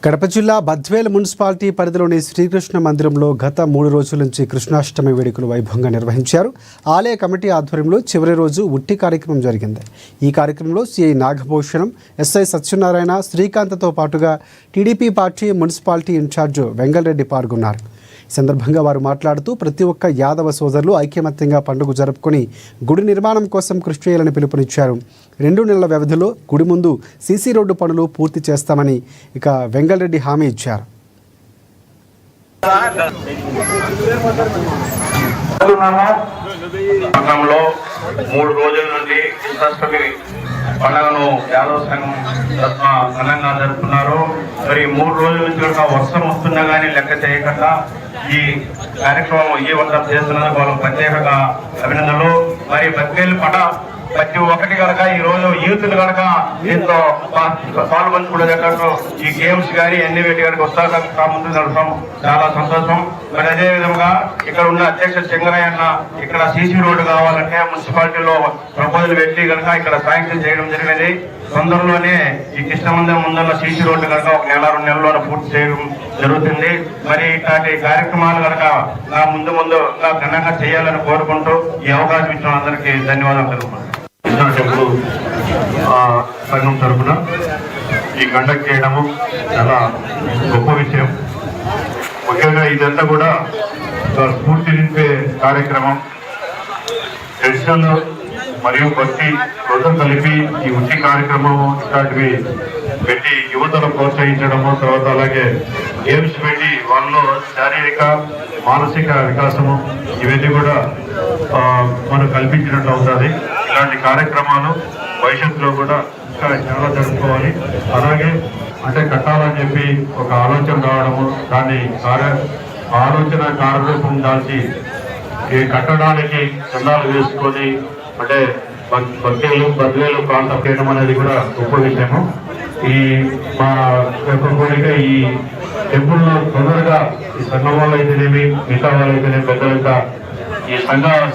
కడప జిల్లా బద్వేల్ మున్సిపాలిటీ పరిధిలోని శ్రీకృష్ణ మందిరంలో గత 3 రోజుల నుంచి కృష్ణాష్టమి వేడుకలు వైభవంగా నిర్వహించారు. ఆలయ కమిటీ ఆధ్వర్యంలో చివరి రోజు ఉట్టి కార్యక్రమం జరిగింది. ఈ కార్యక్రమంలో సిఐ నాగభూషణం, ఎస్ఐ సత్యనారాయణ, శ్రీకాంత్తో పాటుగా TDP party municipality incharge Vengalareddy పాల్గొన్నారు. ఈ సందర్భంగా వారు మాట్లాడుతూ ప్రతి ఒక్క యాదవ సోదరులు ఐక్యమత్యంగా పండుగ జరుపుకొని గుడి నిర్మాణం కోసం కృషి చేయాలని పిలుపునిచ్చారు. 2 నెలల వ్యవధిలో గుడి ముందు సీసీ రోడ్డు పనులు పూర్తి చేస్తామని ఇక వెంగళరెడ్డి హామీ ఇచ్చారు. పట్టణంలో 3 రోజుల నుండి కృష్ణాష్టమి పండుగను యాదవ సంఘం ఘనంగా జరుపుతున్నారు. మరి 3 రోజుల నుంచి కూడా వర్షం వస్తున్నా కానీ లెక్క చేయకుండా ఈ కార్యక్రమం ఈ వంట చేస్తున్నందుకు వాళ్ళకి ప్రత్యేకంగా అభినందనలు. మరి బద్వేల్ ప్రతి ఒక్కటి కనుక ఈ రోజు యూత్ కనుక దీంతో పాల్పంచుకునేటట్టు ఈ గేమ్స్ కానీ అన్ని వేటి కనుక ఉత్సాహంగా ముందుకు నడపడం చాలా సంతోషం. మరి అదే విధంగా ఇక్కడ ఉన్న అధ్యక్షుడు చెంగరయ్య అన్న ఇక్కడ సీసీ రోడ్డు కావాలంటే మున్సిపాలిటీలో ప్రపోజల్ పెట్టి కనుక ఇక్కడ శాంక్షన్ చేయడం జరిగినది. తొందరలోనే ఈ కృష్ణ మందిరం ముందర సీసీ రోడ్డు కనుక 1 నెల 2 నెలల్లోనే పూర్తి చేయడం జరుగుతుంది. మరి ఇట్లాంటి కార్యక్రమాలు కనుక ముందు ఘనంగా చేయాలని కోరుకుంటూ ఈ అవకాశం ఇచ్చిన అందరికీ ధన్యవాదాలు తెలుపుతున్నాను. టెంపుల్ సంఘం తరఫున ఈ కండక్ట్ చేయడము చాలా గొప్ప విషయం. ముఖ్యంగా ఇదంతా కూడా స్ఫూర్తి నింపే కార్యక్రమం. ట్రెడిషనల్ మరియు భక్తి రెండు కలిపి ఈ ఉట్టి కార్యక్రమం ఇట్లాంటివి పెట్టి యువతను ప్రోత్సహించడము, తర్వాత అలాగే గేమ్స్ పెట్టి వాళ్ళలో శారీరక మానసిక వికాసము ఇవన్నీ కూడా మనం కల్పించినట్లు అవుతుంది. ఇలాంటి కార్యక్రమాలు భవిష్యత్తులో కూడా ఇంకా చాలా జరుపుకోవాలి. అలాగే అంటే కట్టాలని చెప్పి ఒక ఆలోచన రావడము, దాన్ని ఆలోచన కార్యరూపం దాల్చి ఈ కట్టడానికి చందాలు వేసుకొని అంటే బద్వేలు ప్రాంతం చేయడం అనేది కూడా గొప్ప విషయము. ఈ మా యొక్క కోరిక ఈ టెంపుల్లో తొందరగా ఈ సంఘం వాళ్ళు అయితేనేమి, మిగతా వాళ్ళు అయితేనేమి, పెద్దలంతా ఈ సంఘ